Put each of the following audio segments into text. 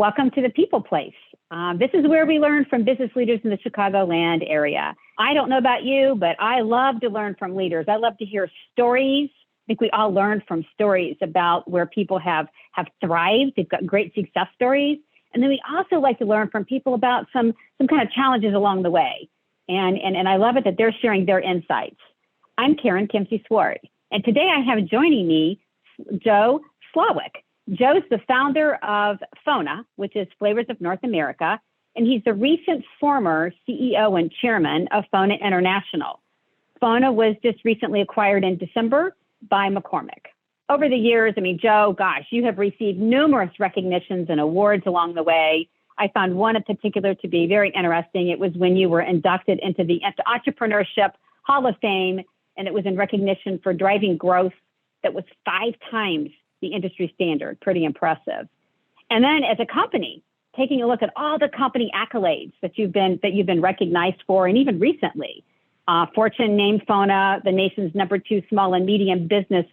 Welcome to the People Place. This is where we learn from business leaders in the Chicagoland area. I don't know about you, but I love to learn from leaders. I love to hear stories. I think we all learn from stories about where people have thrived. They've got great success stories. And then we also like to learn from people about some kind of challenges along the way. And I love it that they're sharing their insights. I'm Karen Kimsey-Swart, and today I have joining me Joe Slawek. Joe's the founder of FONA, which is Flavors of North America, and he's the recent former CEO and chairman of FONA International. FONA was just recently acquired in December by McCormick. Over the years, Joe, gosh, you have received numerous recognitions and awards along the way. I found one in particular to be very interesting. It was when you were inducted into the Entrepreneurship Hall of Fame, and it was in recognition for driving growth that was 5 times the industry standard. Pretty impressive. And then as a company, taking a look at all the company accolades that you've been recognized for, and even recently, Fortune named FONA the nation's #2 small and medium business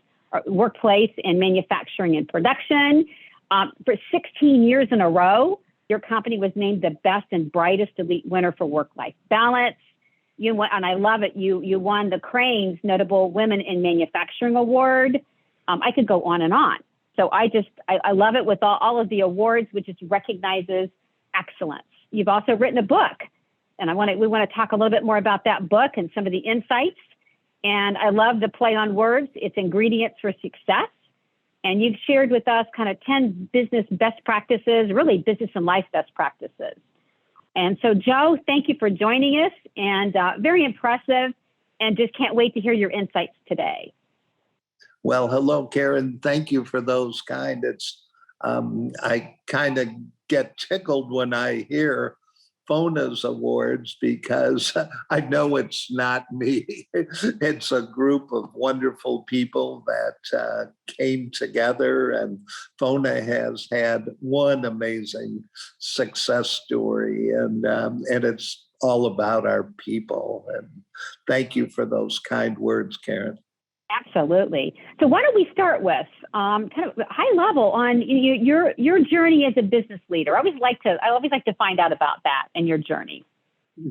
workplace in manufacturing and production. For 16 years in a row, your company was named the best and brightest elite winner for work-life balance. And I love it. You won the Crain's Notable Women in Manufacturing Award. I could go on and on. So I love it with all of the awards, which just recognizes excellence. You've also written a book, and we want to talk a little bit more about that book and some of the insights. And I love the play on words. It's ingredients for success. And you've shared with us kind of 10 business best practices, really business and life best practices. And so, Joe, thank you for joining us, and very impressive, and just can't wait to hear your insights today. Well, hello, Karen. Thank you for those kind. I kind of get tickled when I hear FONA's awards because I know it's not me. It's a group of wonderful people that came together, and FONA has had one amazing success story, and it's all about our people. And thank you for those kind words, Karen. Absolutely. So why don't we start with kind of high level on your journey as a business leader? I always like to find out about that and your journey.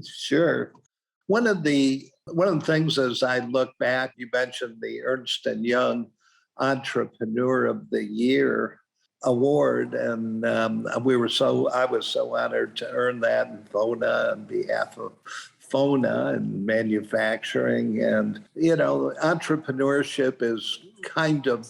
Sure. One of the things as I look back, you mentioned the Ernst & Young Entrepreneur of the Year award, and I was so honored to earn that in FONA on behalf of FONA and manufacturing. And, entrepreneurship is kind of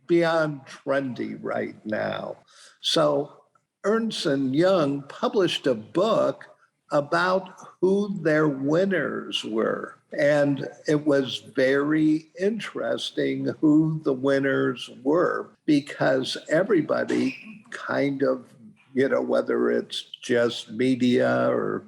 beyond trendy right now. So Ernst & Young published a book about who their winners were. And it was very interesting who the winners were, because everybody kind of, whether it's just media or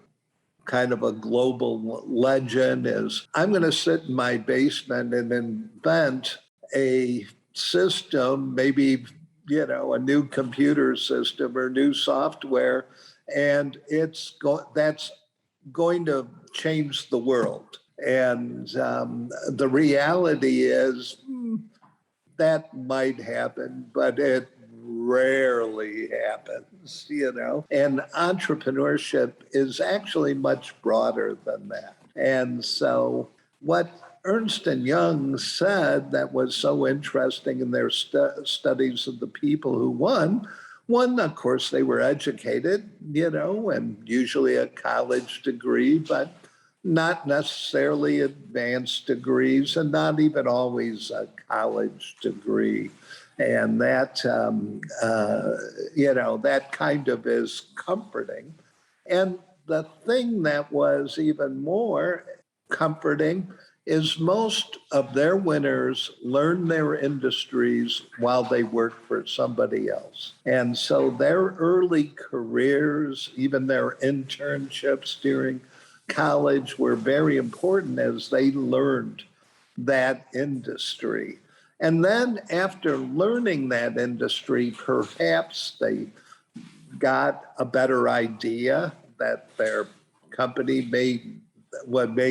kind of a global legend, is I'm going to sit in my basement and invent a system, maybe, a new computer system or new software, and that's going to change the world. And the reality is that might happen, but it rarely happens, and entrepreneurship is actually much broader than that. And so what Ernst & Young said that was so interesting in their studies of the people who won, of course, they were educated, and usually a college degree, but not necessarily advanced degrees, and not even always a college degree. And that, that kind of is comforting. And the thing that was even more comforting is most of their winners learned their industries while they worked for somebody else. And so their early careers, even their internships during college, were very important as they learned that industry. And then after learning that industry, perhaps they got a better idea that their company may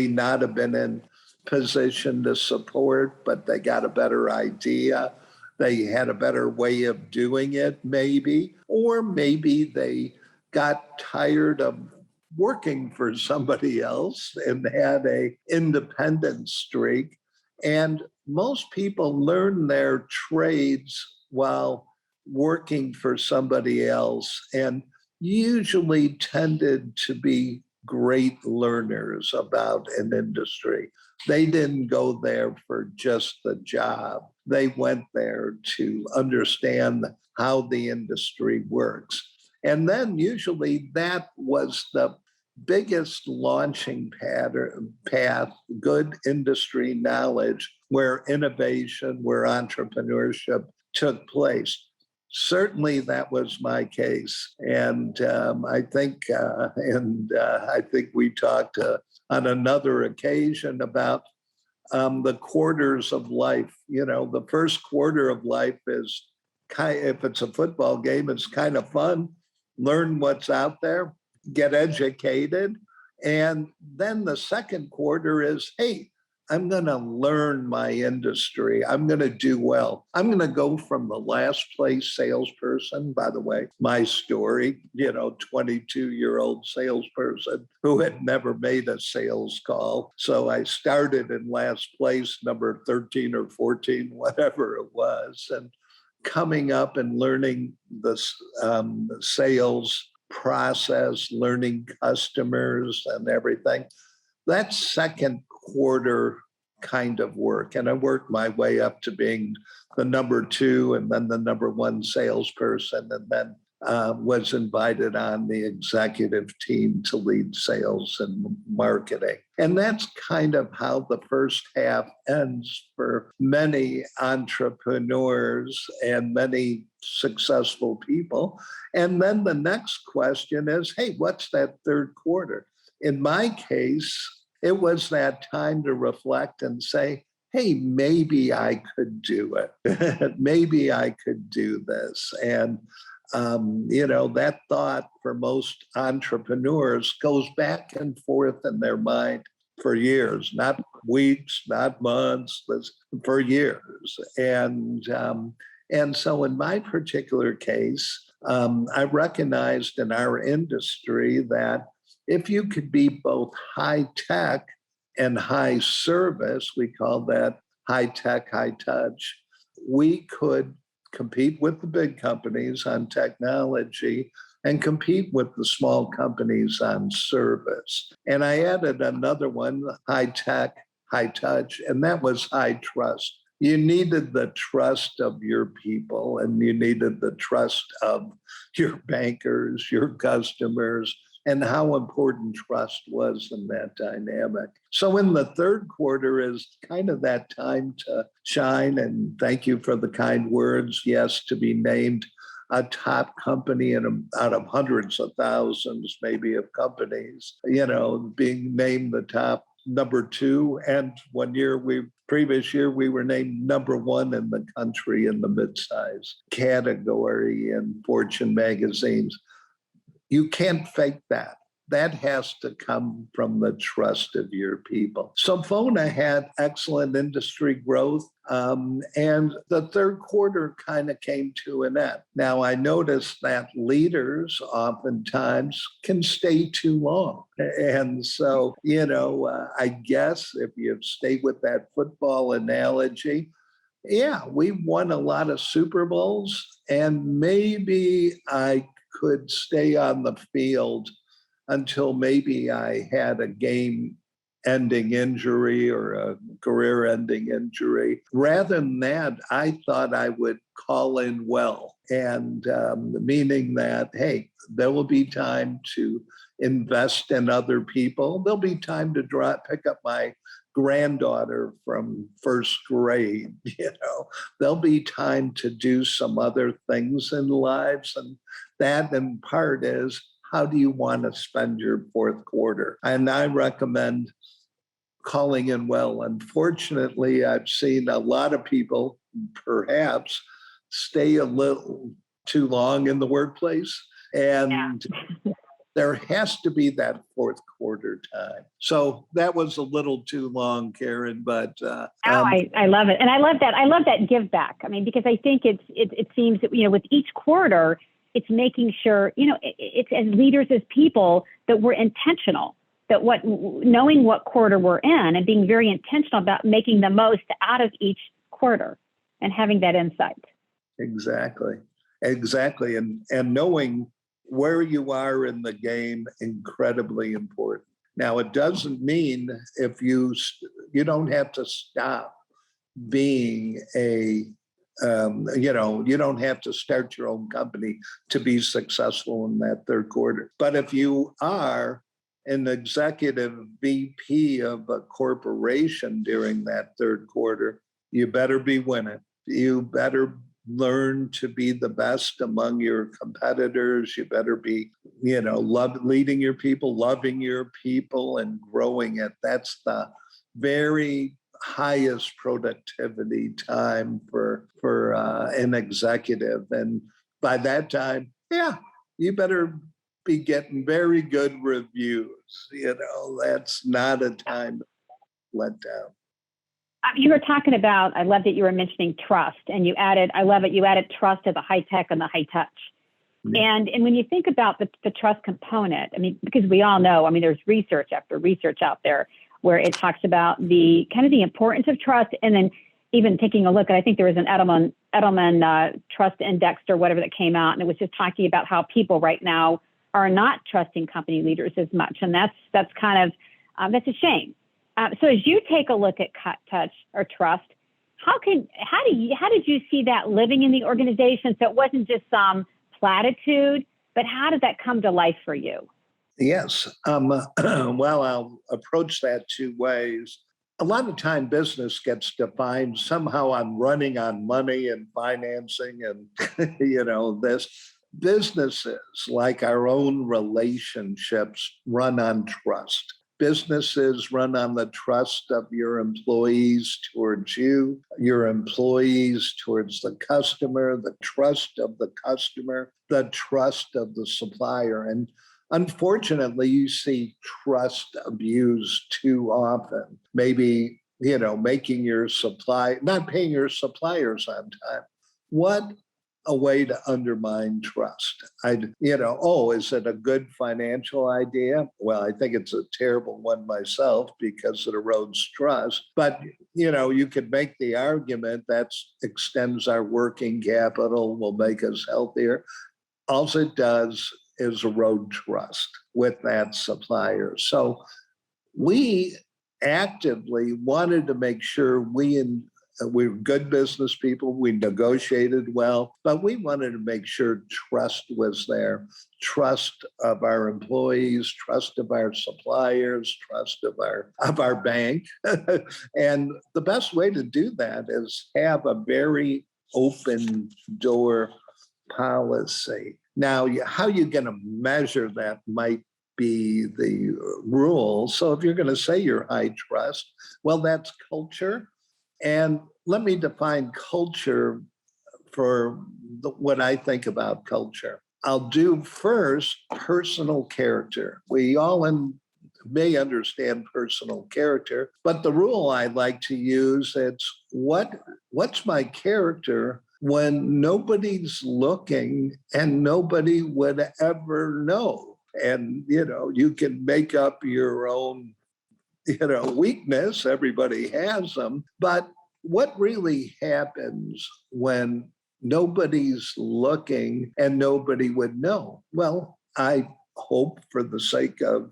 not have been in position to support, but they got a better idea. they had a better way of doing it, maybe, or maybe they got tired of working for somebody else and had a independent streak. And most people learn their trades while working for somebody else, and usually tended to be great learners about an industry. They didn't go there for just the job. They went there to understand how the industry works. And then usually that was the biggest launching path, good industry knowledge, where innovation, where entrepreneurship took place. Certainly, that was my case, and I think we talked on another occasion about the quarters of life. You know, the first quarter of life is if it's a football game, it's kind of fun. Learn what's out there, get educated, and then the second quarter is, hey, I'm going to learn my industry. I'm going to do well. I'm going to go from the last place salesperson, by the way, my story, 22-year-old salesperson who had never made a sales call. So I started in last place, number 13 or 14, whatever it was, and coming up and learning the sales process, learning customers and everything. That's second quarter kind of work. And I worked my way up to being the number 2 and then the number 1 salesperson, and then was invited on the executive team to lead sales and marketing. And that's kind of how the first half ends for many entrepreneurs and many successful people. And then the next question is, hey, what's that third quarter? In my case, it was that time to reflect and say, hey, maybe I could do it. Maybe I could do this. And, that thought for most entrepreneurs goes back and forth in their mind for years, not weeks, not months, for years. And so in my particular case, I recognized in our industry that if you could be both high tech and high service, we call that high tech, high touch, we could compete with the big companies on technology and compete with the small companies on service. And I added another one, high tech, high touch, and that was high trust. You needed the trust of your people, and you needed the trust of your bankers, your customers, and how important trust was in that dynamic. So in the third quarter is kind of that time to shine, and thank you for the kind words. Yes, to be named a top company out of hundreds of thousands, maybe, of companies, being named the top number 2. And previous year, we were named number 1 in the country in the midsize category in Fortune magazines. You can't fake that. That has to come from the trust of your people. So FONA had excellent industry growth, and the third quarter kind of came to an end. Now, I noticed that leaders oftentimes can stay too long. And so, I guess if you stay with that football analogy, yeah, we won a lot of Super Bowls, and maybe I could stay on the field until maybe I had a game-ending injury or a career-ending injury. Rather than that, I thought I would call in well, and meaning that, hey, there will be time to invest in other people. There'll be time to pick up my granddaughter from first grade. There'll be time to do some other things in lives, and that in part is, how do you want to spend your fourth quarter? And I recommend calling in well. Unfortunately, I've seen a lot of people perhaps stay a little too long in the workplace. And there has to be that fourth quarter time. So that was a little too long, Karen, but I love it. And I love that. I love that give back. I mean, because I think it seems that, with each quarter, it's making sure, it's as leaders, as people, that we're intentional, that knowing what quarter we're in and being very intentional about making the most out of each quarter and having that insight. Exactly. And knowing where you are in the game, incredibly important. Now, it doesn't mean if you don't have to stop being you don't have to start your own company to be successful in that third quarter. But if you are an executive VP of a corporation during that third quarter, you better be winning. You better learn to be the best among your competitors. You better be, leading your people, loving your people, and growing it. That's the very highest productivity time for an executive. And by that time, you better be getting very good reviews. That's not a time to let down. You were talking about, I love that you were mentioning trust, and I love it, you added trust to the high tech and the high touch. And when you think about the trust component, I mean, because we all know, I mean, there's research after research out there where it talks about the kind of the importance of trust. And then even taking a look at, I think there was an Edelman Trust Index or whatever that came out, and it was just talking about how people right now are not trusting company leaders as much. And that's kind of, that's a shame. So as you take a look at touch or trust, how did you see that living in the organization? So it wasn't just some platitude, but how did that come to life for you? Yes. Well, I'll approach that two ways. A lot of time business gets defined somehow on running on money and financing and, this. Businesses, like our own relationships, run on trust. Businesses run on the trust of your employees towards you, your employees towards the customer, the trust of the customer, the trust of the supplier. And unfortunately, you see trust abused too often. Maybe, making not paying your suppliers on time. What a way to undermine trust. Is it a good financial idea? Well, I think it's a terrible one myself because it erodes trust. But, you could make the argument that extends our working capital, will make us healthier. All it does is erode trust with that supplier. So we actively wanted to make sure we're good business people. We negotiated well, but we wanted to make sure trust was there. Trust of our employees, trust of our suppliers, trust of our bank. And the best way to do that is have a very open door policy. Now, how you're going to measure that might be the rule. So if you're going to say you're high trust, well, that's culture. And let me define culture for what I think about culture. I'll do first personal character. We all may understand personal character, but the rule I like to use, it's what's my character when nobody's looking and nobody would ever know. And, you can make up your own weakness. Everybody has them. But what really happens when nobody's looking and nobody would know? Well, I hope for the sake of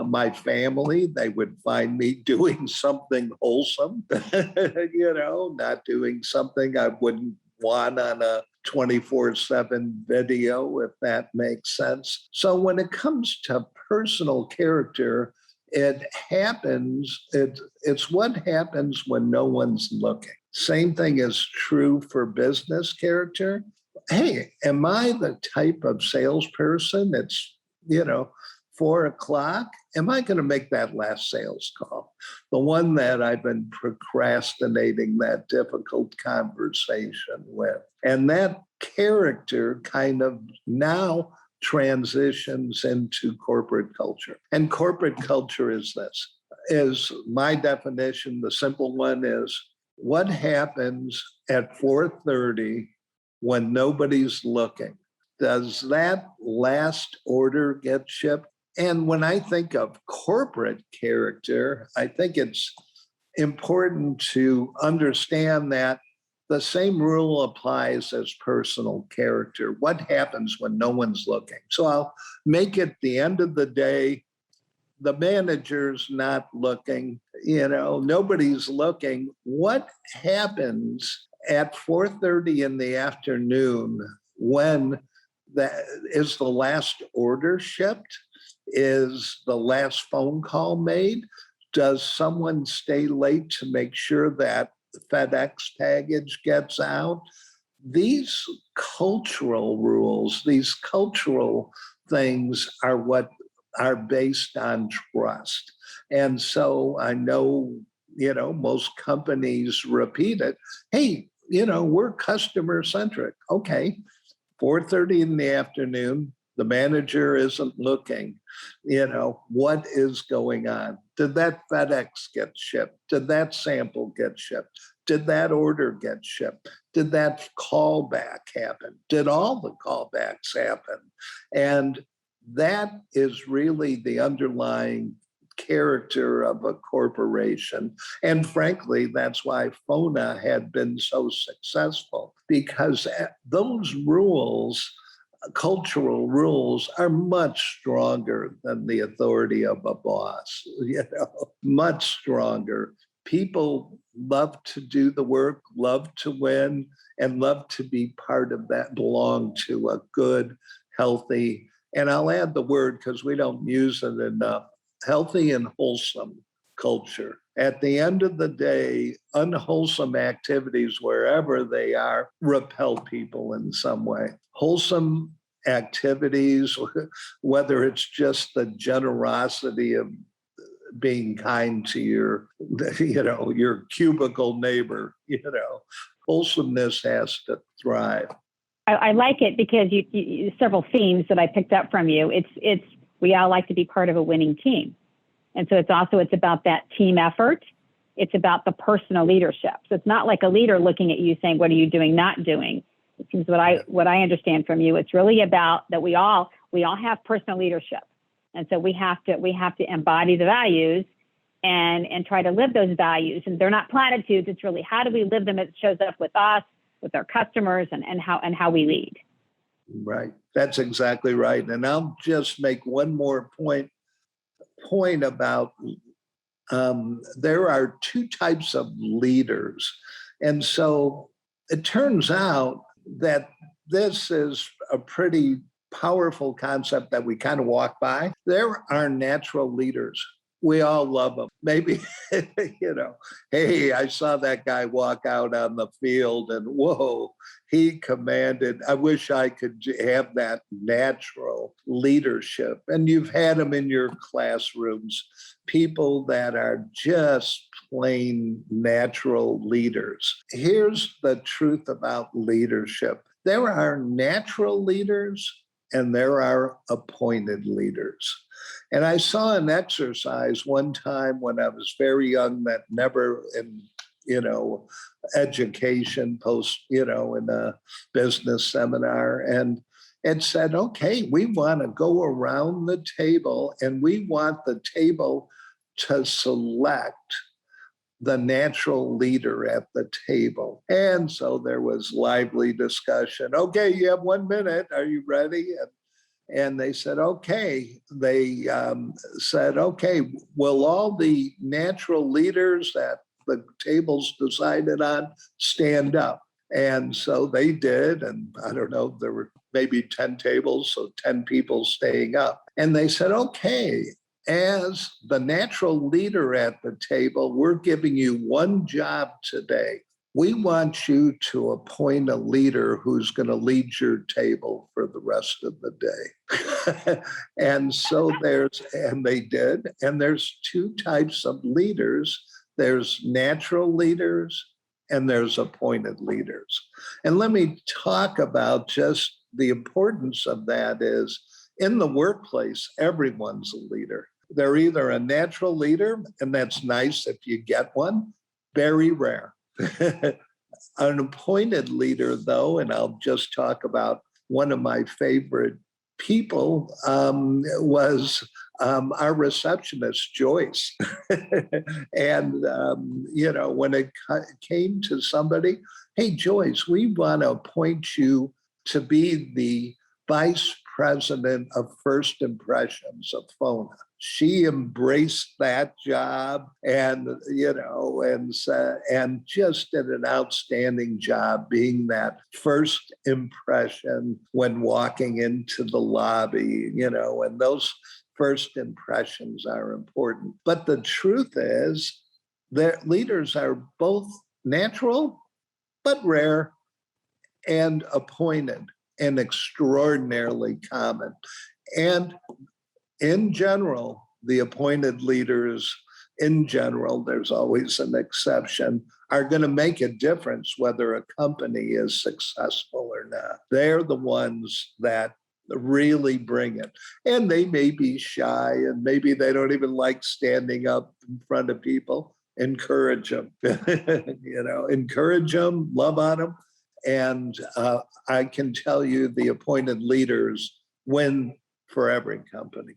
my family, they would find me doing something wholesome, not doing something I wouldn't want on a 24/7 video, if that makes sense. So when it comes to personal character, it's what happens when no one's looking. Same thing is true for business character. Hey, am I the type of salesperson that's, 4:00? Am I going to make that last sales call? The one that I've been procrastinating that difficult conversation with. And that character kind of now transitions into corporate culture. And corporate culture is this, is my definition. The simple one is what happens at 4:30 when nobody's looking? Does that last order get shipped? And when I think of corporate character, I think it's important to understand that the same rule applies as personal character. What happens when no one's looking? So I'll make it the end of the day. The manager's not looking, nobody's looking. What happens at 4:30 in the afternoon when that is the last order shipped? Is the last phone call made? Does someone stay late to make sure that the FedEx package gets out? These cultural rules, these cultural things are what are based on trust. And so I know, most companies repeat it. Hey, we're customer centric. Okay, 4:30 in the afternoon, the manager isn't looking. What is going on? Did that FedEx get shipped? Did that sample get shipped? Did that order get shipped? Did that callback happen? Did all the callbacks happen? And that is really the underlying character of a corporation. And frankly, that's why FONA had been so successful, because those rules, cultural rules, are much stronger than the authority of a boss, much stronger. People love to do the work, love to win, and love to be part of that, belong to a good, healthy, and I'll add the word because we don't use it enough, healthy and wholesome culture. At the end of the day, unwholesome activities, wherever they are, repel people in some way. Wholesome activities, whether it's just the generosity of being kind to your cubicle neighbor, wholesomeness has to thrive. I like it because you several themes that I picked up from you. It's we all like to be part of a winning team. And so it's about that team effort. It's about the personal leadership. So it's not like a leader looking at you saying, what are you doing, not doing? It seems what I understand from you, it's really about that we all have personal leadership. And so we have to embody the values and try to live those values. And they're not platitudes. It's really, how do we live them? It shows up with us, with our customers, and how we lead. Right. That's exactly right. And I'll just make one more point about there are two types of leaders. And so it turns out that this is a pretty powerful concept that we kind of walk by. There are natural leaders. We all love them. Maybe, hey, I saw that guy walk out on the field and whoa, he commanded. I wish I could have that natural leadership. And you've had them in your classrooms, people that are just plain natural leaders. Here's the truth about leadership. There are natural leaders and there are appointed leaders. And I saw an exercise one time when I was very young that never in, education in a business seminar. And it said, okay, we want to go around the table and we want the table to select the natural leader at the table. And so there was lively discussion. Okay, you have 1 minute. Are you ready? And they said, okay. They said, okay, will all the natural leaders that the tables decided on stand up? And so they did. And I don't know, there were maybe 10 tables, so 10 people staying up. And they said, okay, as the natural leader at the table, we're giving you one job today. We want you to appoint a leader who's going to lead your table for the rest of the day. And so they did. And there's two types of leaders. There's natural leaders and there's appointed leaders. And let me talk about just the importance of that is in the workplace, everyone's a leader. They're either a natural leader, and that's nice if you get one, very rare. An appointed leader, though, and I'll just talk about one of my favorite people was our receptionist, Joyce. And, when it came to somebody, hey, Joyce, we want to appoint you to be the vice president of first impressions of FONA. She embraced that job and just did an outstanding job being that first impression when walking into the lobby, and those first impressions are important. But the truth is that leaders are both natural, but rare, and appointed, and extraordinarily common. And in general, the appointed leaders, in general, there's always an exception, are going to make a difference whether a company is successful or not. They're the ones that really bring it. And they may be shy, and maybe they don't even like standing up in front of people. Encourage them, encourage them, love on them. And I can tell you the appointed leaders win for every company.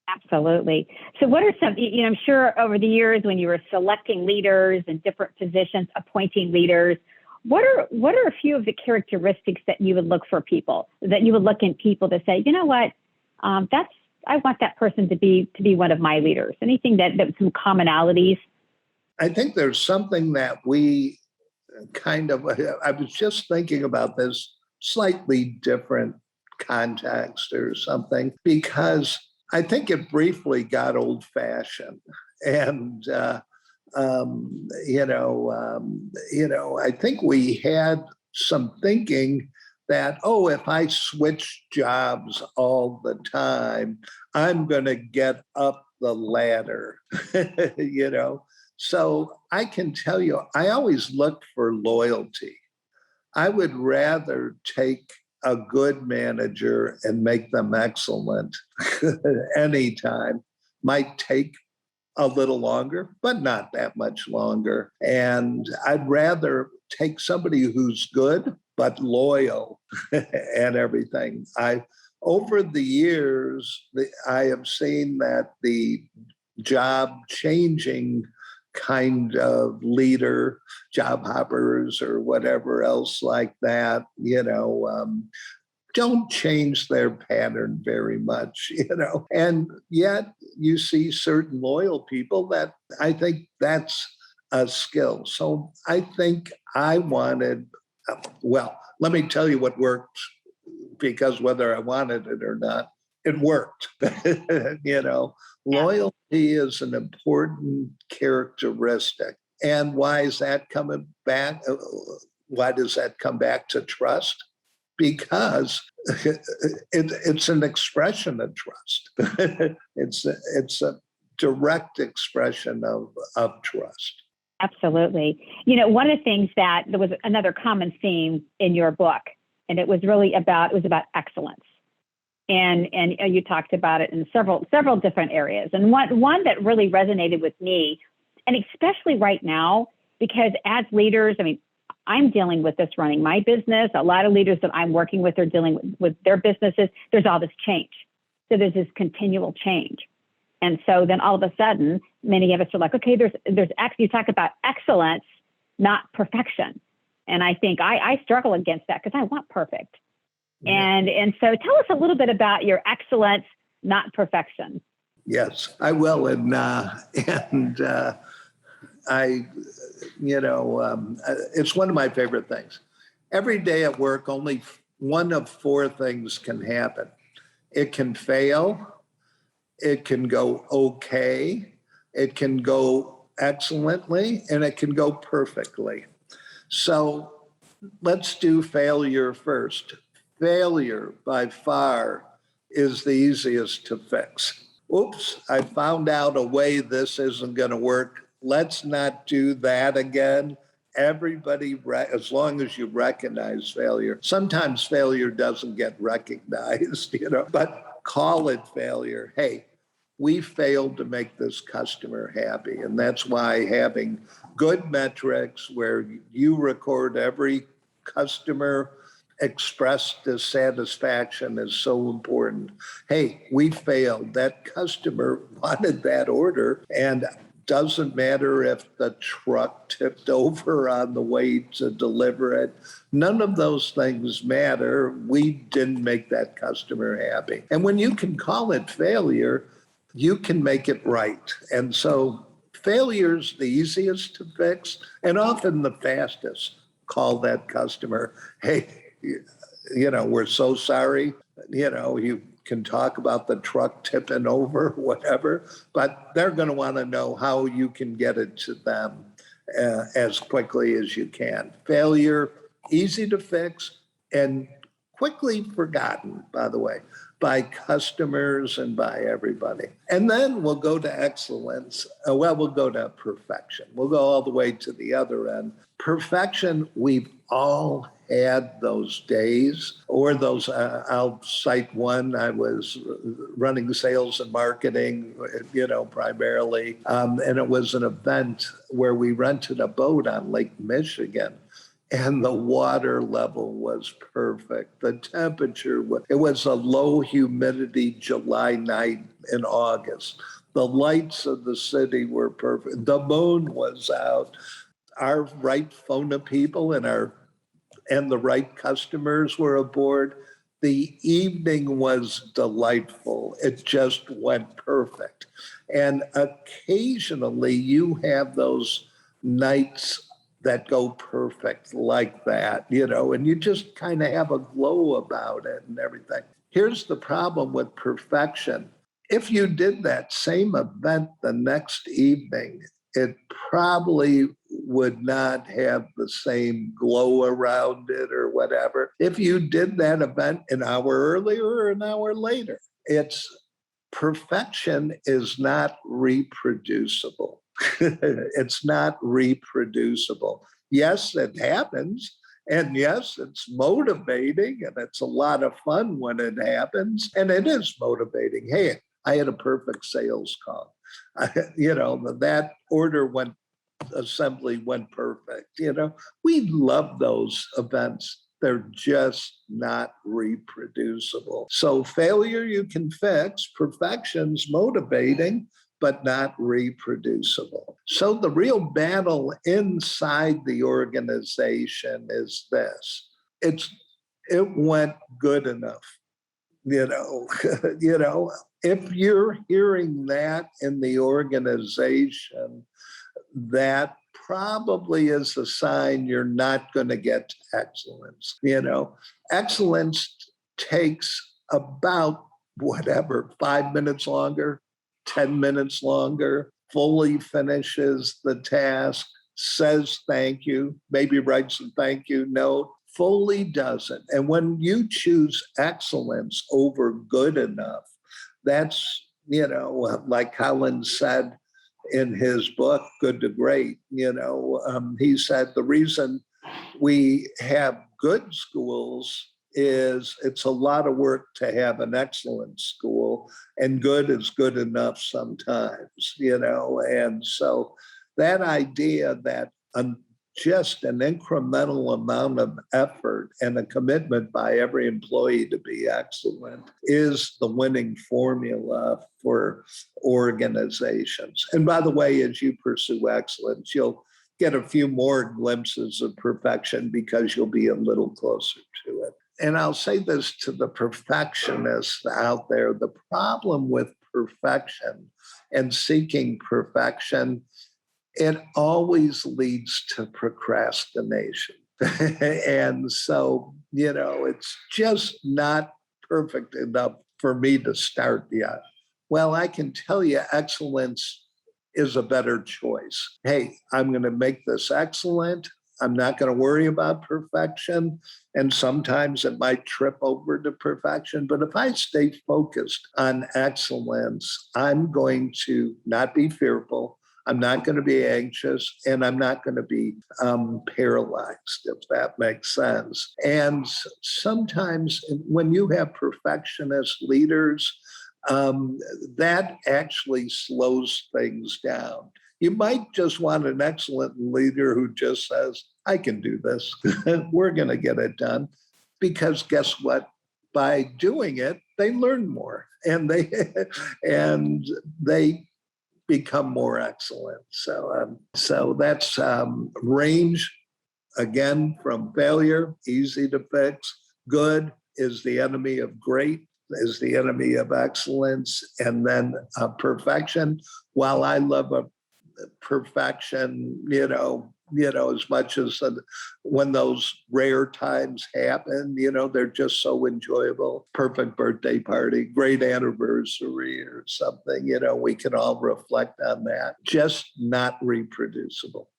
Absolutely. So what are some, I'm sure over the years when you were selecting leaders in different positions, appointing leaders, what are a few of the characteristics that you would look for people, that you would look in people to say, you know what, I want that person to be one of my leaders? Anything that some commonalities? I think there's something that we I was just thinking about this slightly different context or something, because I think it briefly got old fashioned. And, I think we had some thinking that, if I switch jobs all the time, I'm going to get up the ladder, So I can tell you, I always look for loyalty. I would rather take a good manager and make them excellent anytime. Might take a little longer, but not that much longer. And I'd rather take somebody who's good, but loyal and everything. Over the years, I have seen that the job changing kind of leader, job hoppers or whatever else like that, don't change their pattern very much, and yet you see certain loyal people that I think that's a skill. So I think I wanted, let me tell you what worked, because whether I wanted it or not, it worked. Loyalty is an important characteristic. And why is that coming back? Why does that come back to trust? Because it's an expression of trust. It's a direct expression of trust. Absolutely. One of the things that there was another common theme in your book, and it was about excellence. And you talked about it in several different areas. And one that really resonated with me, and especially right now, because as leaders, I'm dealing with this running my business. A lot of leaders that I'm working with are dealing with their businesses. There's all this change. So there's this continual change. And so then all of a sudden, many of us are like, okay, you talk about excellence, not perfection. And I think I struggle against that because I want perfect. Yeah. And so tell us a little bit about your excellence, not perfection. Yes, I will. And it's one of my favorite things. Every day at work, only one of four things can happen. It can fail, it can go okay, it can go excellently, and it can go perfectly. So let's do failure first. Failure by far is the easiest to fix. Oops, I found out a way this isn't going to work. Let's not do that again. everybody, as long as you recognize failure, sometimes failure doesn't get recognized, but call it failure. Hey, we failed to make this customer happy. And that's why having good metrics where you record every customer expressed dissatisfaction is so important. Hey, we failed. That customer wanted that order, and doesn't matter if the truck tipped over on the way to deliver it. None of those things matter. We didn't make that customer happy. And when you can call it failure, you can make it right. And so failure's the easiest to fix and often the fastest. Call that customer, hey, we're so sorry. You can talk about the truck tipping over, whatever, but they're going to want to know how you can get it to them as quickly as you can. Failure, easy to fix and quickly forgotten, by the way, by customers and by everybody. And then we'll go to excellence. We'll go to perfection. We'll go all the way to the other end. Perfection, we've all had those days or those, I'll cite one. I was running sales and marketing, primarily. And it was an event where we rented a boat on Lake Michigan. And the water level was perfect. The temperature, it was a low humidity July night in August. The lights of the city were perfect. The moon was out. Our right FONA people and the right customers were aboard. The evening was delightful. It just went perfect. And occasionally you have those nights that go perfect like that, and you just kind of have a glow about it and everything. Here's the problem with perfection. If you did that same event the next evening, it probably would not have the same glow around it or whatever. If you did that event an hour earlier or an hour later, perfection is not reproducible. It's not reproducible. Yes, it happens. And yes, it's motivating and it's a lot of fun when it happens. And it is motivating. Hey, I had a perfect sales call. That assembly went perfect. We love those events. They're just not reproducible. So failure you can fix, perfection's motivating, but not reproducible. So the real battle inside the organization is this. It went good enough. If you're hearing that in the organization, that probably is a sign you're not going to get to excellence. Excellence takes about 5 minutes longer, 10 minutes longer, fully finishes the task, says thank you, maybe writes a thank you note, fully does it. And when you choose excellence over good enough, that's, like Colin said in his book, Good to Great, he said the reason we have good schools is it's a lot of work to have an excellent school, and good is good enough sometimes, and so that idea that just an incremental amount of effort and a commitment by every employee to be excellent is the winning formula for organizations. And by the way, as you pursue excellence, you'll get a few more glimpses of perfection because you'll be a little closer to it. And I'll say this to the perfectionists out there, the problem with perfection and seeking perfection, it always leads to procrastination. And so, it's just not perfect enough for me to start yet. Well, I can tell you excellence is a better choice. Hey, I'm going to make this excellent. I'm not going to worry about perfection. And sometimes it might trip over to perfection. But if I stay focused on excellence, I'm going to not be fearful. I'm not going to be anxious, and I'm not going to be paralyzed, if that makes sense. And sometimes when you have perfectionist leaders, that actually slows things down. You might just want an excellent leader who just says, I can do this. We're going to get it done. Because guess what? By doing it, they learn more and they become more excellent. So that's range, again, from failure, easy to fix. Good is the enemy of great, is the enemy of excellence, and then perfection. While I love a perfection, as much as when those rare times happen, they're just so enjoyable. Perfect birthday party, great anniversary or something, we can all reflect on that. Just not reproducible.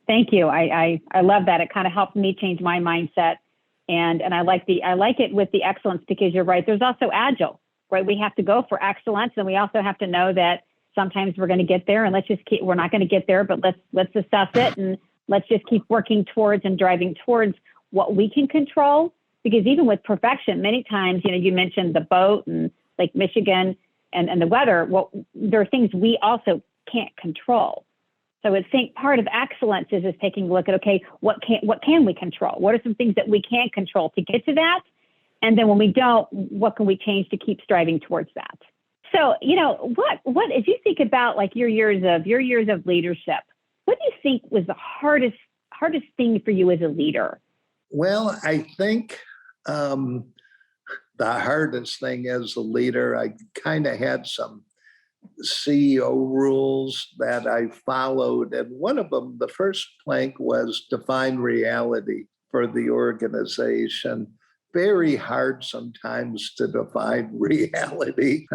Thank you. I love that. It kind of helped me change my mindset. And I like it with the excellence, because you're right. There's also agile, right? We have to go for excellence, and we also have to know that sometimes we're going to get there, and we're not going to get there, but let's assess it, and let's just keep working towards and driving towards what we can control. Because even with perfection, many times, you mentioned the boat and Lake Michigan and the weather. Well, there are things we also can't control. So I think part of excellence is taking a look at, okay, what can we control? What are some things that we can control to get to that? And then when we don't, what can we change to keep striving towards that? So, what as you think about like your years of leadership, what do you think was the hardest thing for you as a leader? Well, I think the hardest thing as a leader, I kind of had some CEO rules that I followed. And one of them, the first plank, was define reality for the organization. Very hard sometimes to define reality.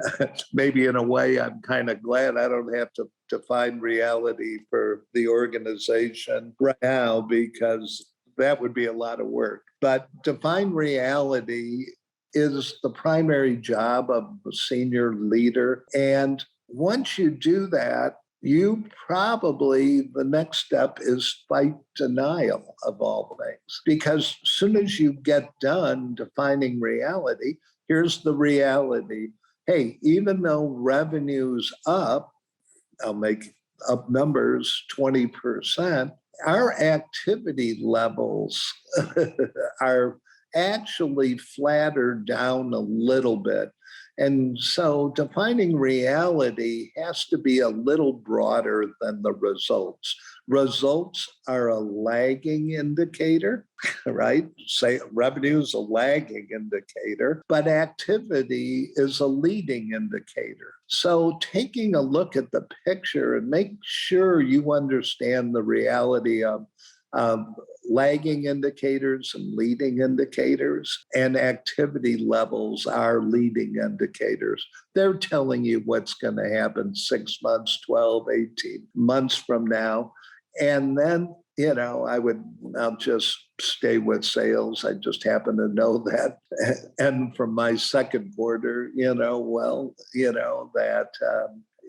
Maybe in a way, I'm kind of glad I don't have to define reality for the organization right now, because that would be a lot of work. But define reality is the primary job of a senior leader. And once you do that, the next step is fight denial of all things. Because as soon as you get done defining reality, here's the reality. Hey, even though revenue's up, I'll make up numbers, 20%, our activity levels are actually flattered down a little bit. And so defining reality has to be a little broader than the results. Results are a lagging indicator, right? Say revenue is a lagging indicator, but activity is a leading indicator. So taking a look at the picture and make sure you understand the reality of lagging indicators and leading indicators, and activity levels are leading indicators. They're telling you what's going to happen 6 months, 12, 18 months from now. And then, I'll just stay with sales. I just happen to know that. And from my second quarter,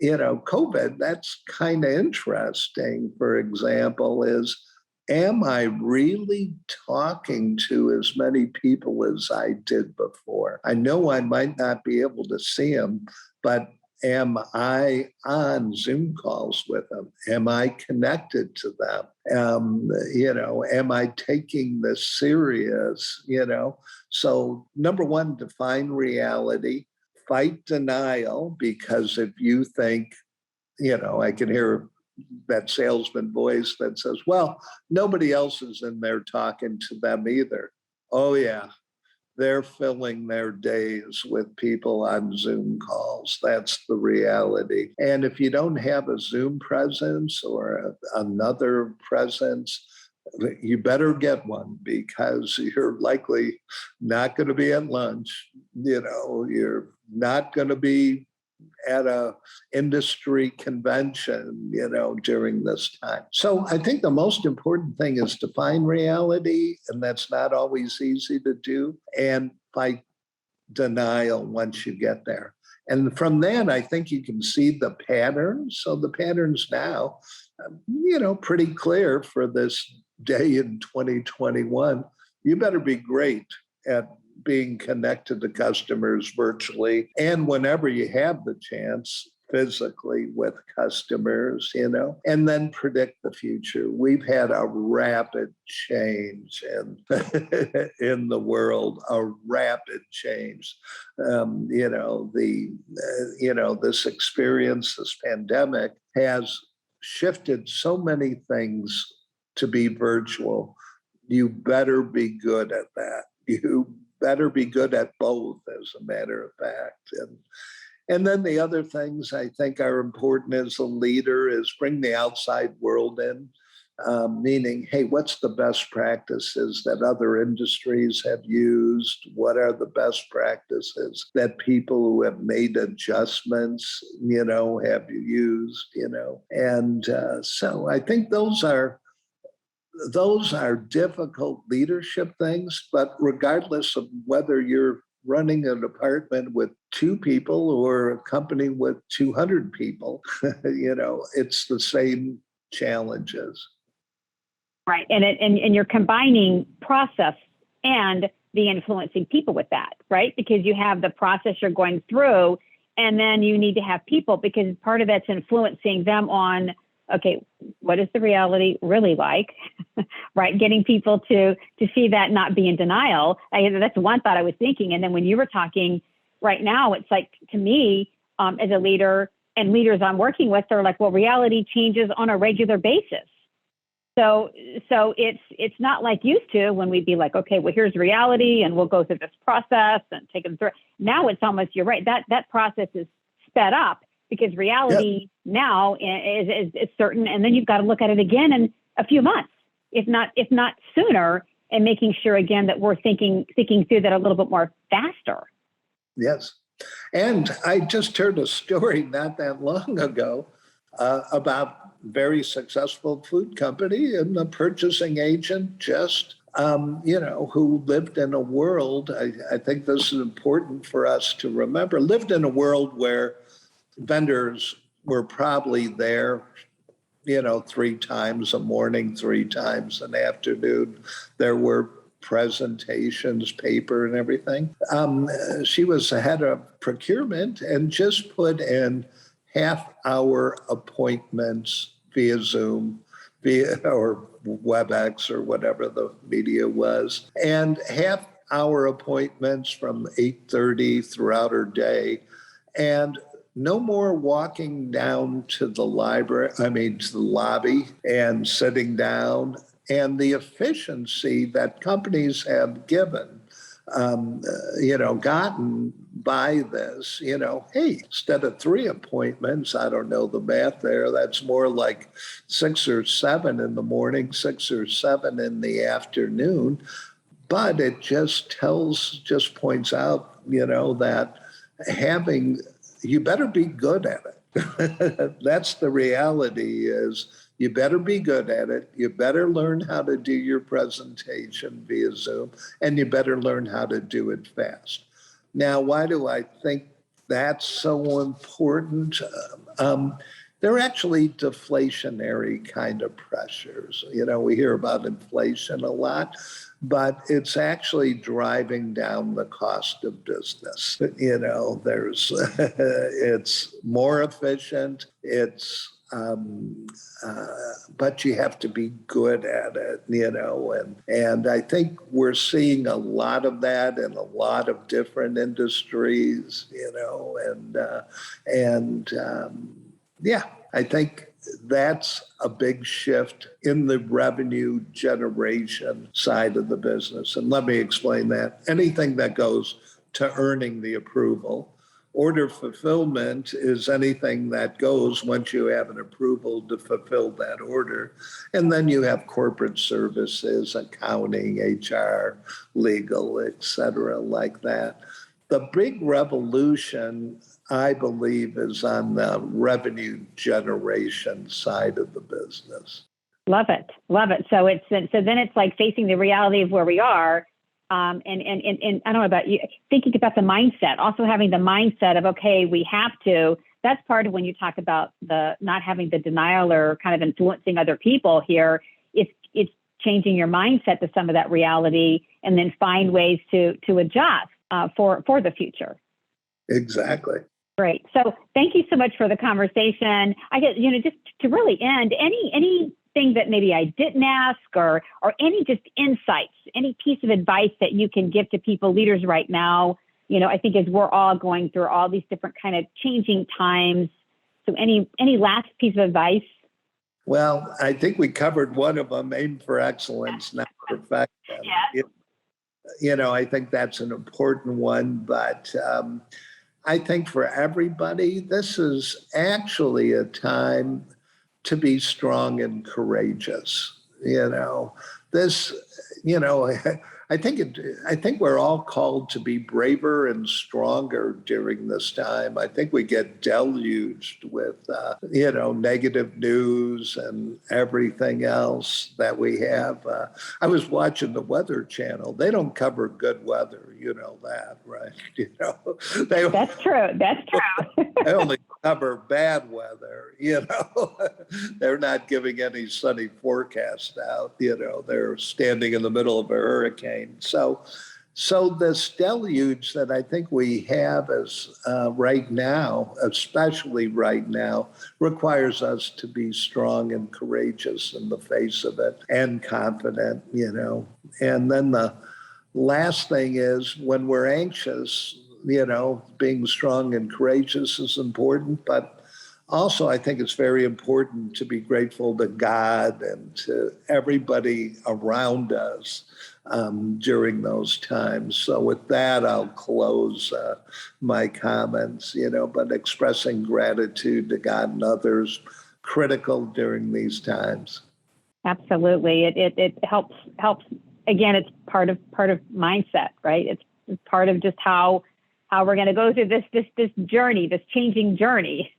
COVID, that's kind of interesting, for example, is, am I really talking to as many people as I did before? I know I might not be able to see them, but am I on Zoom calls with them? Am I connected to them? Am I taking this serious? So number one, define reality, fight denial, because if you think, I can hear that salesman voice that says, well, nobody else is in there talking to them either. Oh yeah, they're filling their days with people on Zoom calls. That's the reality. And if you don't have a Zoom presence or another presence, you better get one, because you're likely not going to be at lunch. You're not going to be at a industry convention, during this time. So I think the most important thing is define reality, and that's not always easy to do, and fight denial once you get there. And from then, I think you can see the patterns. So the patterns now, pretty clear for this day in 2021. You better be great at being connected to customers virtually and whenever you have the chance physically with customers, and then predict the future. We've had a rapid change in the world, a rapid change. This experience, this pandemic has shifted so many things to be virtual. You better be good at that. You better be good at both, as a matter of fact. And then the other things I think are important as a leader is bring the outside world in, meaning, hey, what's the best practices that other industries have used? What are the best practices that people who have made adjustments, have used, And so I think those are difficult leadership things, but regardless of whether you're running a department with 2 people or a company with 200 people, it's the same challenges. Right. And you're combining process and the influencing people with that, right? Because you have the process you're going through, and then you need to have people, because part of that's influencing them on, okay, what is the reality really like, right? Getting people to see that, not be in denial. That's one thought I was thinking. And then when you were talking right now, it's like, to me, as a leader and leaders I'm working with, they're like, well, reality changes on a regular basis. So it's not like used to when we'd be like, okay, well, here's reality and we'll go through this process and take them through. Now it's almost, you're right, that process is sped up, because reality now is certain, and then you've got to look at it again in a few months, if not sooner, and making sure again that we're thinking through that a little bit more faster. Yes, and I just heard a story not that long ago about a very successful food company, and the purchasing agent just who lived in a world. I think this is important for us to remember. Lived in a world where vendors were probably there, 3 times a morning, 3 times an afternoon. There were presentations, paper and everything. She was the head of procurement and just put in half-hour appointments via Zoom, or WebEx, or whatever the media was, and half-hour appointments from 8:30 throughout her day. And no more walking down to the to the lobby and sitting down. And the efficiency that companies have gotten by this, hey, instead of 3 appointments, I don't know the math there, that's more like 6 or 7 in the morning, 6 or 7 in the afternoon. But it just points out, that you better be good at it. That's the reality, is you better be good at it. You better learn how to do your presentation via Zoom, and you better learn how to do it fast. Now, why do I think that's so important? They're actually deflationary kind of pressures. We hear about inflation a lot, but it's actually driving down the cost of business. It's more efficient. But you have to be good at it, and I think we're seeing a lot of that in a lot of different industries, I think that's a big shift in the revenue generation side of the business. And let me explain that. Anything that goes to earning the approval. Order fulfillment is anything that goes once you have an approval to fulfill that order. And then you have corporate services, accounting, HR, legal, et cetera, like that. The big revolution, I believe, is on the revenue generation side of the business. Love it. So then it's like facing the reality of where we are, And I don't know about you, thinking about the mindset, also having the mindset of, okay, we have to. That's part of when you talk about the not having the denial or kind of influencing other people here. It's changing your mindset to some of that reality, and then find ways to adjust for the future. Exactly. Great. So thank you so much for the conversation. I guess, just to really end, anything that maybe I didn't ask, or any just insights, any piece of advice that you can give to people, leaders right now, I think as we're all going through all these different kind of changing times. So any last piece of advice? Well, I think we covered one of them: aim for excellence, not perfection. I think that's an important one, but I think for everybody, this is actually a time to be strong and courageous. This, I think we're all called to be braver and stronger during this time. I think we get deluged with, negative news and everything else that we have. I was watching the Weather Channel. They don't cover good weather. You know that, right? That's true. That's true. They only cover bad weather. They're not giving any sunny forecast out. They're standing in the middle of a hurricane. So this deluge that I think we have as right now, especially right now, requires us to be strong and courageous in the face of it, and confident. And then the last thing is, when we're anxious, being strong and courageous is important, but also I think it's very important to be grateful to God and to everybody around us during those times. So with that, I'll close my comments, but expressing gratitude to God and others, critical during these times. Absolutely. It helps. Again, it's part of mindset, right? It's part of just how we're going to go through this journey, this changing journey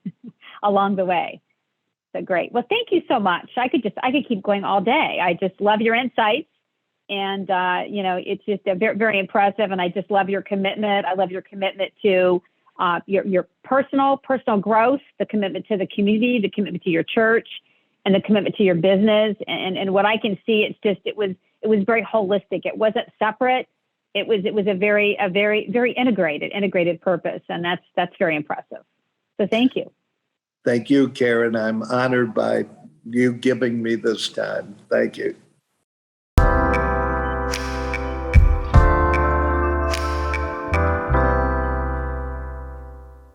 along the way. So great. Well, thank you so much. I could keep going all day. I just love your insights, and it's just very, very impressive. And I just love your commitment. I love your commitment to your personal growth, the commitment to the community, the commitment to your church, and the commitment to your business. And what I can see, it was very holistic. It wasn't separate. It was a very, very integrated purpose. And that's very impressive. So thank you. Thank you, Karen. I'm honored by you giving me this time. Thank you.